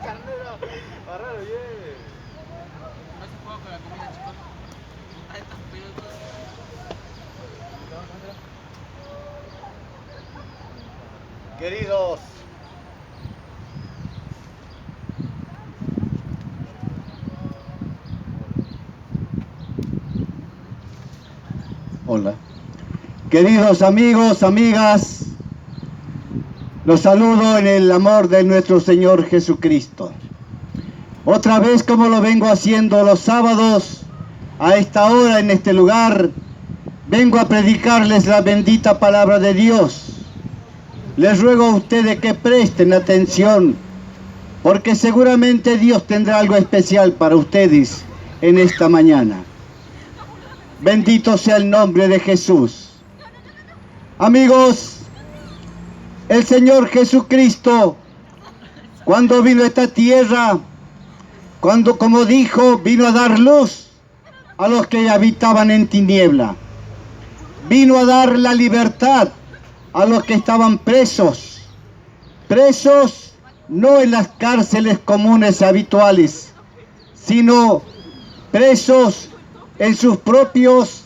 Carnero, agárralo bien. No se juega con la comida, chicos. Ahí está, pelotudo. Queridos, hola. Queridos amigos, amigas, los saludo en el amor de nuestro Señor Jesucristo. Otra vez, como lo vengo haciendo los sábados, a esta hora en este lugar, vengo a predicarles la bendita palabra de Dios. Les ruego a ustedes que presten atención, porque seguramente Dios tendrá algo especial para ustedes en esta mañana. Bendito sea el nombre de Jesús. Amigos, el Señor Jesucristo, cuando vino a esta tierra, cuando, como dijo, vino a dar luz a los que habitaban en tiniebla. Vino a dar la libertad a los que estaban presos. Presos no en las cárceles comunes habituales, sino presos en sus propios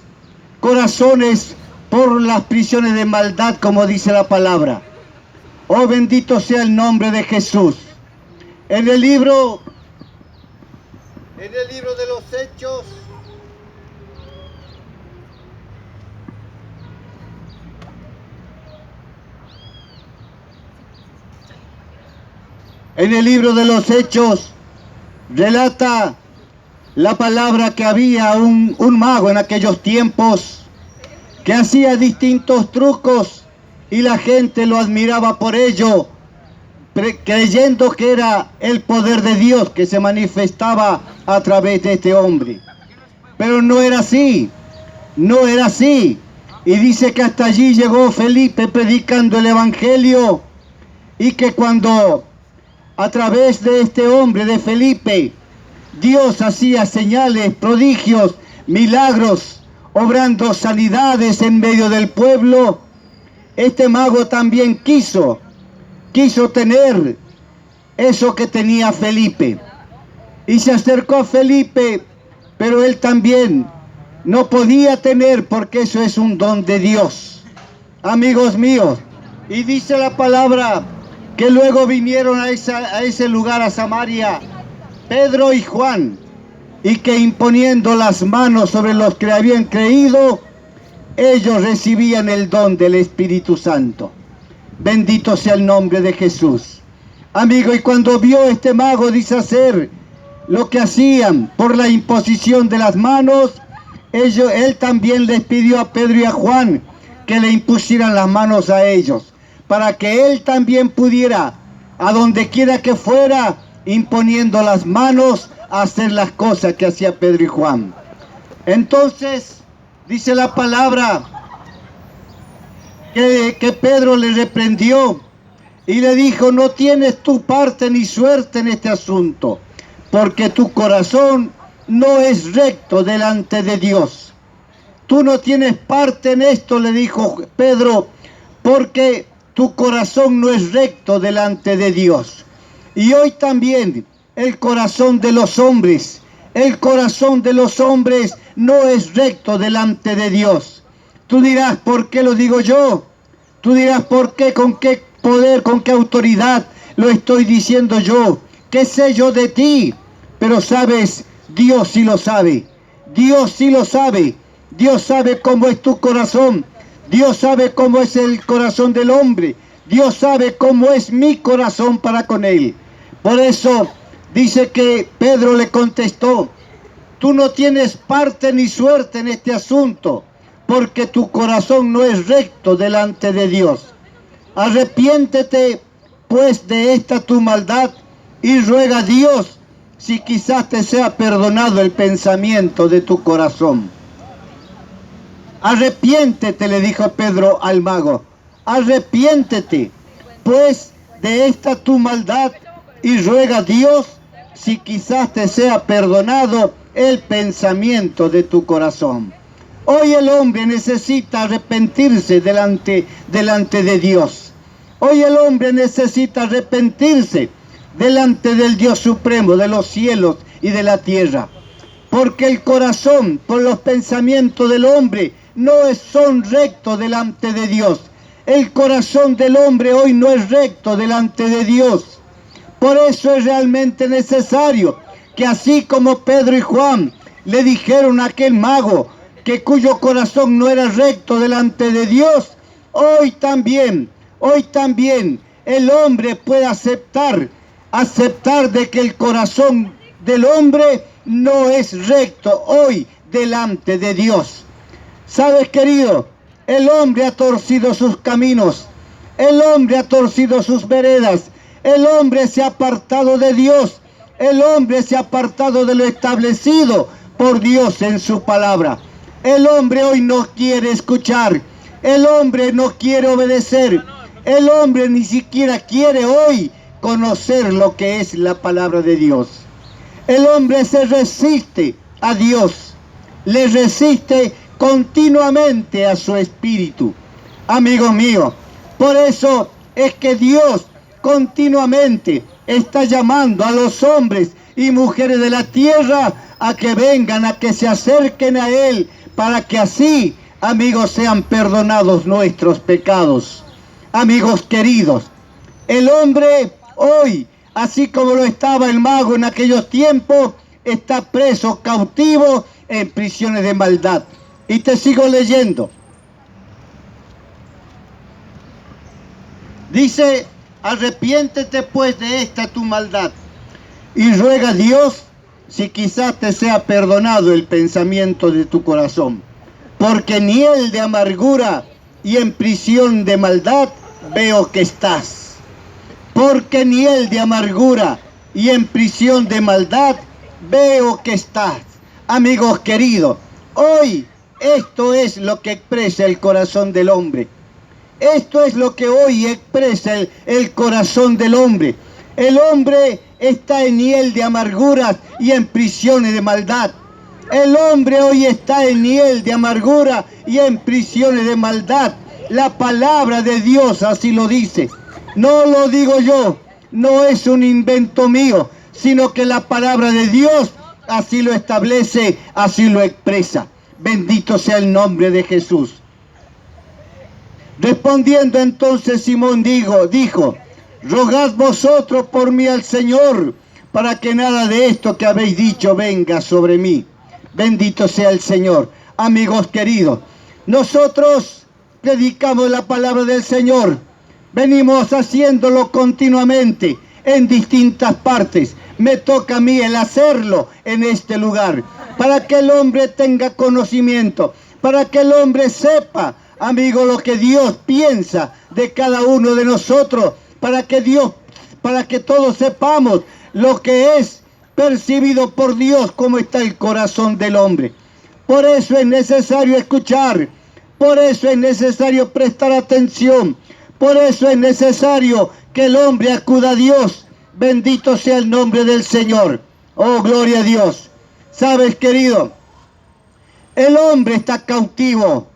corazones por las prisiones de maldad, como dice la palabra. Oh, bendito sea el nombre de Jesús. En el libro de los Hechos, relata la palabra que había un mago en aquellos tiempos que hacía distintos trucos y la gente lo admiraba por ello, creyendo que era el poder de Dios que se manifestaba a través de este hombre. Pero no era así, no era así. Y dice que hasta allí llegó Felipe predicando el Evangelio, y que cuando a través de este hombre, de Felipe, Dios hacía señales, prodigios, milagros, obrando sanidades en medio del pueblo, este mago también quiso tener eso que tenía Felipe. Y se acercó a Felipe, pero él también no podía tener, porque eso es un don de Dios. Amigos míos, y dice la palabra que luego vinieron a ese lugar, a Samaria, Pedro y Juan, y que imponiendo las manos sobre los que habían creído, ellos recibían el don del Espíritu Santo. Bendito sea el nombre de Jesús. Amigo, y cuando vio este mago, dice, hacer lo que hacían por la imposición de las manos, él también les pidió a Pedro y a Juan que le impusieran las manos a ellos, para que él también pudiera, a donde quiera que fuera, imponiendo las manos, a hacer las cosas que hacía Pedro y Juan. Entonces, dice la palabra, que Pedro le reprendió y le dijo: no tienes tu parte ni suerte en este asunto, porque tu corazón no es recto delante de Dios. Tú no tienes parte en esto, le dijo Pedro, porque tu corazón no es recto delante de Dios. Y hoy también el corazón de los hombres no es recto delante de Dios. Tú dirás, ¿por qué lo digo yo? Tú dirás, ¿por qué? ¿Con qué poder? ¿Con qué autoridad lo estoy diciendo yo? ¿Qué sé yo de ti? Pero sabes, Dios sí lo sabe. Dios sí lo sabe. Dios sabe cómo es tu corazón. Dios sabe cómo es el corazón del hombre. Dios sabe cómo es mi corazón para con él. Por eso dice que Pedro le contestó: tú no tienes parte ni suerte en este asunto, porque tu corazón no es recto delante de Dios. Arrepiéntete pues de esta tu maldad y ruega a Dios si quizás te sea perdonado el pensamiento de tu corazón. Arrepiéntete, le dijo Pedro al mago, arrepiéntete pues de esta tu maldad y ruega a Dios si quizás te sea perdonado el pensamiento de tu corazón. Hoy el hombre necesita arrepentirse delante de Dios. Hoy el hombre necesita arrepentirse delante del Dios supremo, de los cielos y de la tierra. Porque el corazón, por los pensamientos del hombre, no son rectos delante de Dios. El corazón del hombre hoy no es recto delante de Dios. Por eso es realmente necesario que así como Pedro y Juan le dijeron a aquel mago que cuyo corazón no era recto delante de Dios, hoy también el hombre puede aceptar de que el corazón del hombre no es recto hoy delante de Dios. ¿Sabes, querido? El hombre ha torcido sus caminos, el hombre ha torcido sus veredas, el hombre se ha apartado de Dios, el hombre se ha apartado de lo establecido por Dios en su palabra. El hombre hoy no quiere escuchar, el hombre no quiere obedecer, el hombre ni siquiera quiere hoy conocer lo que es la palabra de Dios. El hombre se resiste a Dios, le resiste continuamente a su espíritu. Amigos míos, por eso es que Dios continuamente está llamando a los hombres y mujeres de la tierra a que vengan, a que se acerquen a Él, para que así, amigos, sean perdonados nuestros pecados. Amigos queridos, el hombre hoy, así como lo estaba el mago en aquellos tiempos, está preso, cautivo, en prisiones de maldad. Y te sigo leyendo. Dice: arrepiéntete pues de esta tu maldad y ruega a Dios si quizás te sea perdonado el pensamiento de tu corazón, porque en hiel de amargura y en prisión de maldad veo que estás. Porque en hiel de amargura y en prisión de maldad veo que estás. Amigos queridos, hoy esto es lo que expresa el corazón del hombre. Esto es lo que hoy expresa el corazón del hombre. El hombre está en hiel de amarguras y en prisiones de maldad. El hombre hoy está en hiel de amargura y en prisiones de maldad. La palabra de Dios así lo dice. No lo digo yo, no es un invento mío, sino que la palabra de Dios así lo establece, así lo expresa. Bendito sea el nombre de Jesús. Respondiendo entonces Simón dijo: rogad vosotros por mí al Señor, para que nada de esto que habéis dicho venga sobre mí. Bendito sea el Señor. Amigos queridos, nosotros predicamos la palabra del Señor. Venimos haciéndolo continuamente en distintas partes. Me toca a mí el hacerlo en este lugar, para que el hombre tenga conocimiento, para que el hombre sepa, amigo, lo que Dios piensa de cada uno de nosotros, para que todos sepamos lo que es percibido por Dios, cómo está el corazón del hombre. Por eso es necesario escuchar, por eso es necesario prestar atención, por eso es necesario que el hombre acuda a Dios. Bendito sea el nombre del Señor. Oh, gloria a Dios. Sabes, querido, el hombre está cautivo.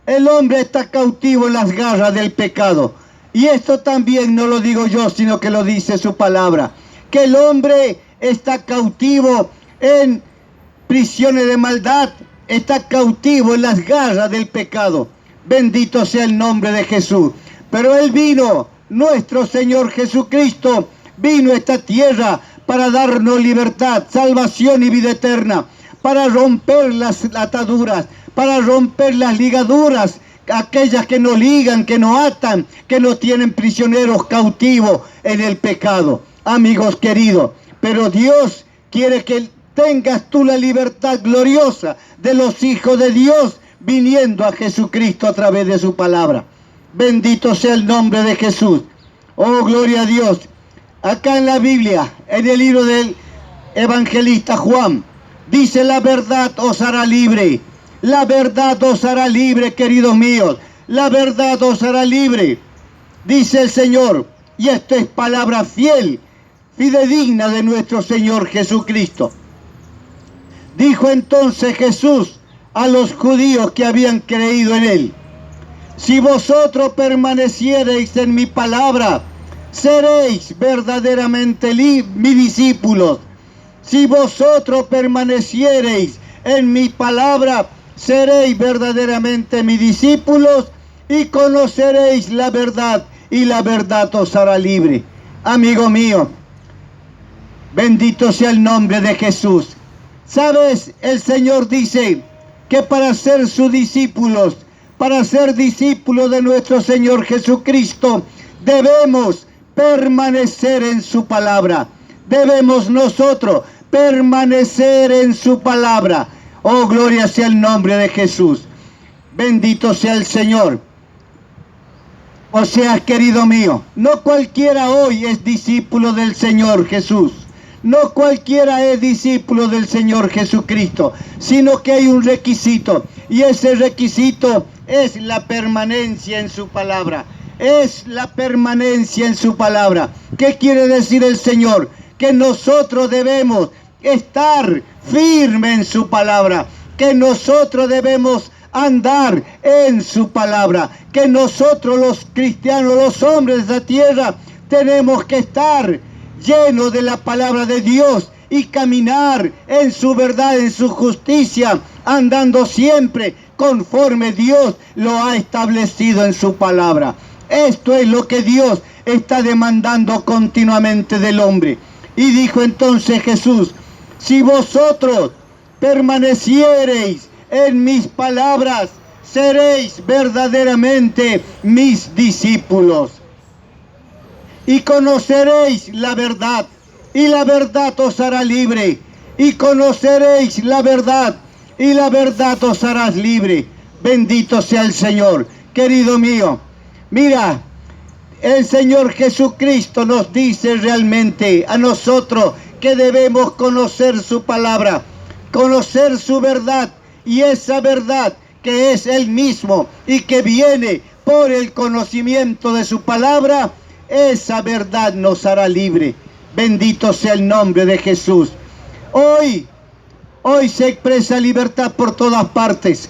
El hombre está cautivo en las garras del pecado. Y esto también no lo digo yo, sino que lo dice su palabra. Que el hombre está cautivo en prisiones de maldad. Está cautivo en las garras del pecado. Bendito sea el nombre de Jesús. Pero Él vino, nuestro Señor Jesucristo, vino a esta tierra para darnos libertad, salvación y vida eterna, para romper las ataduras, para romper las ligaduras, aquellas que nos ligan, que nos atan, que nos tienen prisioneros cautivos en el pecado. Amigos queridos, pero Dios quiere que tengas tú la libertad gloriosa de los hijos de Dios, viniendo a Jesucristo a través de su palabra. Bendito sea el nombre de Jesús. Oh, gloria a Dios. Acá en la Biblia, en el libro del evangelista Juan, dice: la verdad os hará libre. La verdad os hará libre, queridos míos. La verdad os hará libre, dice el Señor. Y esto es palabra fiel, fidedigna de nuestro Señor Jesucristo. Dijo entonces Jesús a los judíos que habían creído en él: si vosotros permaneciereis en mi palabra, seréis verdaderamente mis discípulos. Si vosotros permaneciereis en mi palabra, seréis verdaderamente mis discípulos y conoceréis la verdad, y la verdad os hará libre. Amigo mío, bendito sea el nombre de Jesús. ¿Sabes? El Señor dice que para ser sus discípulos, para ser discípulos de nuestro Señor Jesucristo, debemos permanecer en su palabra. Debemos nosotros permanecer en su palabra. Oh, gloria sea el nombre de Jesús. Bendito sea el Señor. O sea, querido mío, no cualquiera hoy es discípulo del Señor Jesús. No cualquiera es discípulo del Señor Jesucristo, sino que hay un requisito, y ese requisito es la permanencia en su palabra. Es la permanencia en su palabra. ¿Qué quiere decir el Señor? Que nosotros debemos estar firmes en su palabra, que nosotros debemos andar en su palabra, que nosotros los cristianos, los hombres de la tierra, tenemos que estar llenos de la palabra de Dios y caminar en su verdad, en su justicia, andando siempre conforme Dios lo ha establecido en su palabra. Esto es lo que Dios está demandando continuamente del hombre. Y dijo entonces Jesús: si vosotros permaneciereis en mis palabras, seréis verdaderamente mis discípulos. Y conoceréis la verdad, y la verdad os hará libre. Y conoceréis la verdad, y la verdad os hará libre. Bendito sea el Señor. Querido mío, mira, el Señor Jesucristo nos dice realmente a nosotros que debemos conocer su palabra, conocer su verdad, y esa verdad que es Él mismo y que viene por el conocimiento de su palabra, esa verdad nos hará libre. Bendito sea el nombre de Jesús. Hoy se expresa libertad por todas partes.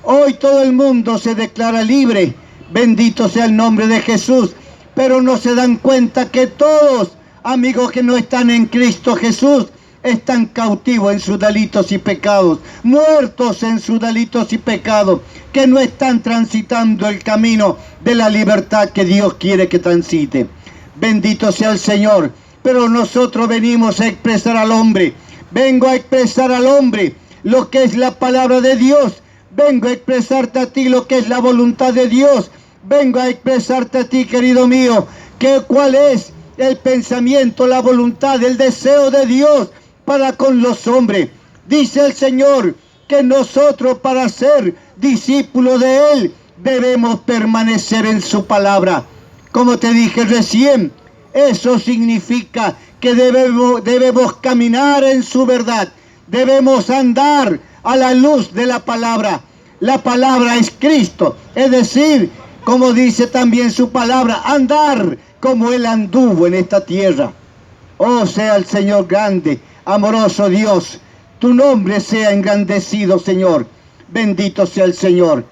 Hoy todo el mundo se declara libre. Bendito sea el nombre de Jesús. Pero no se dan cuenta que todos, amigos que no están en Cristo Jesús, están cautivos en sus delitos y pecados, muertos en sus delitos y pecados, que no están transitando el camino de la libertad que Dios quiere que transite. Bendito sea el Señor. Pero nosotros venimos a expresar al hombre. Vengo a expresar al hombre lo que es la palabra de Dios. Vengo a expresarte a ti lo que es la voluntad de Dios. Vengo a expresarte a ti, querido mío, que cuál es el pensamiento, la voluntad, el deseo de Dios para con los hombres. Dice el Señor que nosotros, para ser discípulos de Él, debemos permanecer en su palabra. Como te dije recién, eso significa que debemos caminar en su verdad. Debemos andar a la luz de la palabra. La palabra es Cristo, es decir, como dice también su palabra, andar como Él anduvo en esta tierra. Oh, sea el Señor grande, amoroso Dios. Tu nombre sea engrandecido, Señor. Bendito sea el Señor.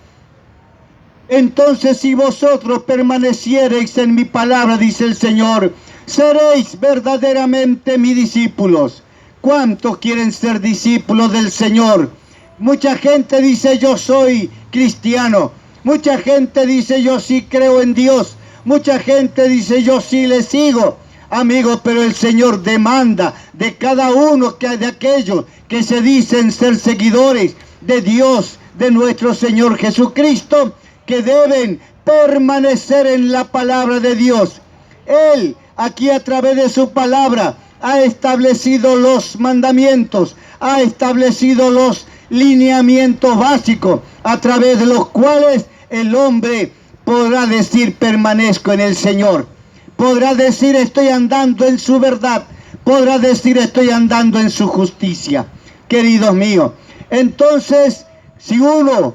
Entonces, si vosotros permaneciereis en mi palabra, dice el Señor, seréis verdaderamente mis discípulos. ¿Cuántos quieren ser discípulos del Señor? Mucha gente dice: yo soy cristiano. Mucha gente dice: yo sí creo en Dios. Mucha gente dice: yo sí le sigo. Amigos, pero el Señor demanda de cada uno de aquellos que se dicen ser seguidores de Dios, de nuestro Señor Jesucristo, que deben permanecer en la palabra de Dios. Él, aquí a través de su palabra, ha establecido los mandamientos, ha establecido los lineamientos básicos, a través de los cuales el hombre podrá decir: permanezco en el Señor. Podrá decir: estoy andando en su verdad. Podrá decir: estoy andando en su justicia. Queridos míos, entonces, si uno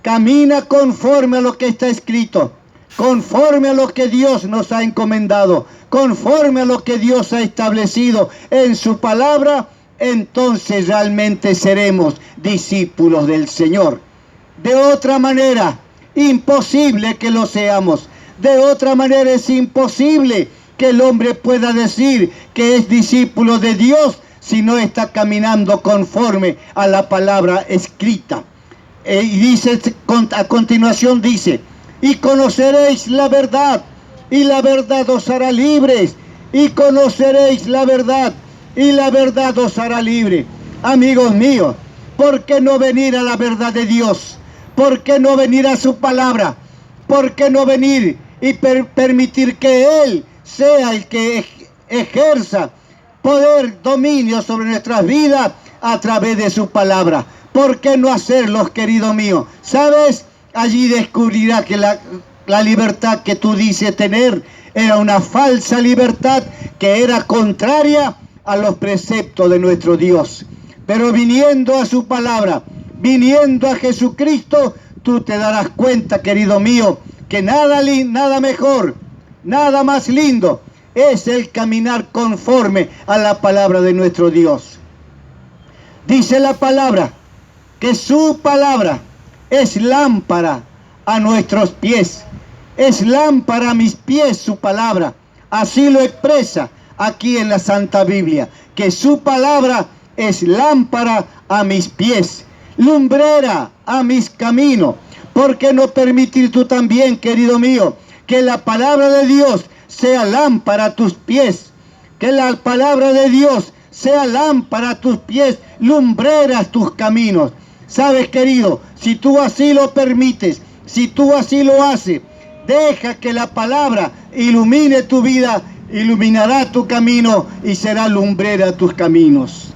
camina conforme a lo que está escrito, conforme a lo que Dios nos ha encomendado, conforme a lo que Dios ha establecido en su palabra, entonces realmente seremos discípulos del Señor. De otra manera, imposible que lo seamos. De otra manera es imposible que el hombre pueda decir que es discípulo de Dios si no está caminando conforme a la palabra escrita. Y dice, a continuación dice, y conoceréis la verdad, y la verdad os hará libres, y conoceréis la verdad, y la verdad os hará libre. Amigos míos, ¿por qué no venir a la verdad de Dios? ¿Por qué no venir a su palabra? ¿Por qué no venir y permitir que Él sea el que ejerza poder, dominio sobre nuestras vidas a través de su palabra? ¿Por qué no hacerlo, querido mío? ¿Sabes? Allí descubrirá que la libertad que tú dices tener era una falsa libertad que era contraria a los preceptos de nuestro Dios. Pero viniendo a su palabra, viniendo a Jesucristo, tú te darás cuenta, querido mío, que nada mejor, nada más lindo es el caminar conforme a la palabra de nuestro Dios. Dice la palabra que su palabra es lámpara a nuestros pies, es lámpara a mis pies su palabra. Así lo expresa aquí en la Santa Biblia, que su palabra es lámpara a mis pies, lumbrera a mis caminos. ¿Por qué no permitir tú también, querido mío, que la palabra de Dios sea lámpara a tus pies? Que la palabra de Dios sea lámpara a tus pies, lumbrera a tus caminos. ¿Sabes, querido? Si tú así lo permites, si tú así lo haces, deja que la palabra ilumine tu vida, iluminará tu camino y será lumbrera a tus caminos.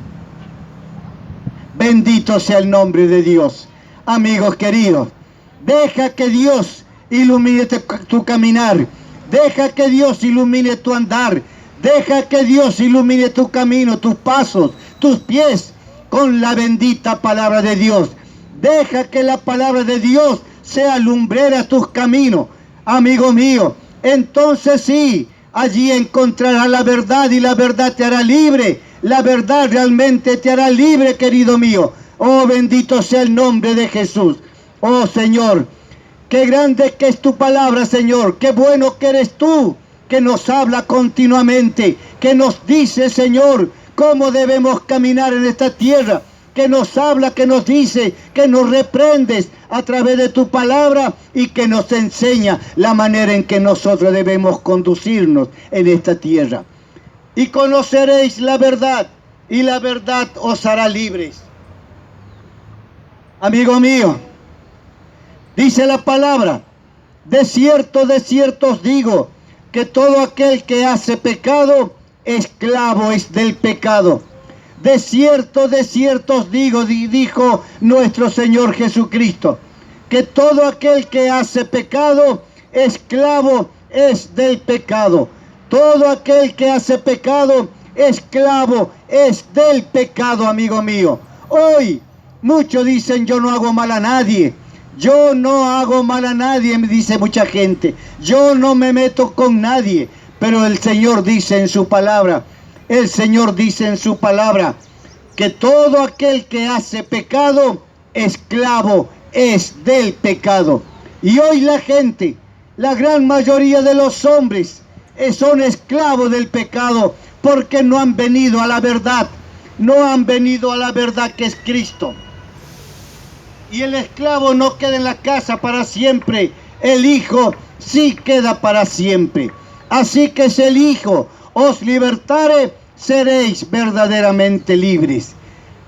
Bendito sea el nombre de Dios. Amigos queridos, deja que Dios ilumine tu caminar. Deja que Dios ilumine tu andar. Deja que Dios ilumine tu camino, tus pasos, tus pies con la bendita palabra de Dios. Deja que la palabra de Dios sea lumbrera a tus caminos. Amigo mío, entonces sí, allí encontrarás la verdad y la verdad te hará libre. La verdad realmente te hará libre, querido mío. Oh, bendito sea el nombre de Jesús. Oh, Señor, qué grande que es tu palabra, Señor. Qué bueno que eres tú, que nos habla continuamente, que nos dice, Señor, cómo debemos caminar en esta tierra, que nos habla, que nos dice, que nos reprendes a través de tu palabra y que nos enseña la manera en que nosotros debemos conducirnos en esta tierra. Y conoceréis la verdad, y la verdad os hará libres. Amigo mío, dice la palabra, de cierto os digo, que todo aquel que hace pecado, esclavo es del pecado. De cierto os digo, dijo nuestro Señor Jesucristo, que todo aquel que hace pecado, esclavo es del pecado. Todo aquel que hace pecado, esclavo es del pecado, amigo mío. Hoy muchos dicen, yo no hago mal a nadie. Yo no hago mal a nadie, me dice mucha gente. Yo no me meto con nadie. Pero el Señor dice en su palabra, el Señor dice en su palabra, que todo aquel que hace pecado, esclavo es del pecado. Y hoy la gente, la gran mayoría de los hombres, son esclavos del pecado porque no han venido a la verdad. No han venido a la verdad que es Cristo. Y el esclavo no queda en la casa para siempre. El Hijo sí queda para siempre. Así que si el Hijo os libertare, seréis verdaderamente libres.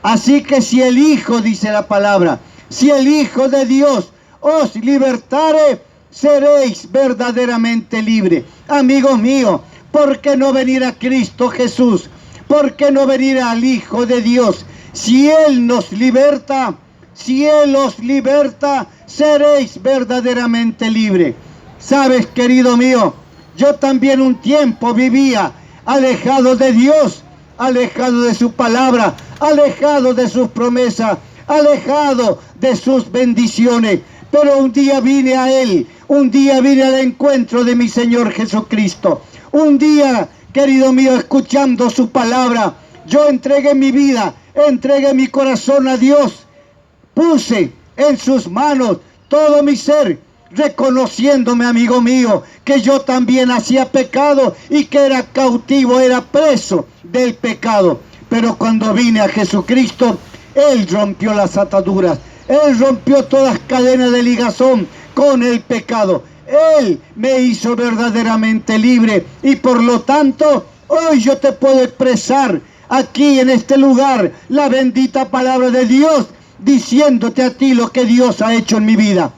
Así que si el Hijo, dice la palabra, si el Hijo de Dios os libertare, seréis verdaderamente libres. Amigos míos, ¿por qué no venir a Cristo Jesús? ¿Por qué no venir al Hijo de Dios? Si Él nos liberta, si Él os liberta, seréis verdaderamente libres. ¿Sabes, querido mío? Yo también un tiempo vivía alejado de Dios, alejado de su palabra, alejado de sus promesas, alejado de sus bendiciones. Pero un día vine a Él, un día vine al encuentro de mi Señor Jesucristo. Un día, querido mío, escuchando su palabra, Yo entregué mi vida, entregué mi corazón a Dios. Puse en sus manos todo mi ser, reconociéndome, amigo mío, que yo también hacía pecado y que era cautivo, era preso del pecado. Pero cuando vine a Jesucristo, Él rompió las ataduras, Él rompió todas las cadenas de ligazón con el pecado. Él me hizo verdaderamente libre y por lo tanto, hoy yo te puedo expresar aquí en este lugar la bendita palabra de Dios, diciéndote a ti lo que Dios ha hecho en mi vida.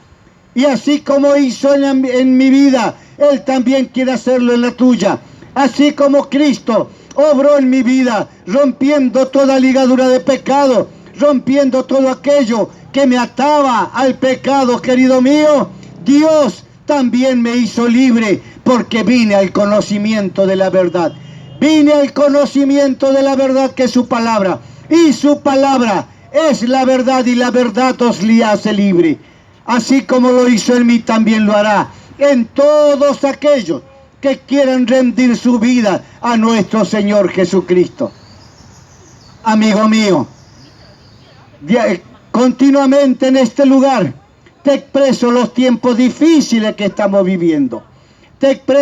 Y así como hizo en mi vida, Él también quiere hacerlo en la tuya. Así como Cristo obró en mi vida, rompiendo toda ligadura de pecado, rompiendo todo aquello que me ataba al pecado, querido mío, Dios también me hizo libre, porque vine al conocimiento de la verdad. Vine al conocimiento de la verdad, que es su palabra. Y su palabra es la verdad, y la verdad os hace libre. Así como lo hizo en mí, también lo hará en todos aquellos que quieran rendir su vida a nuestro Señor Jesucristo. Amigo mío, continuamente en este lugar te expreso los tiempos difíciles que estamos viviendo. Te expreso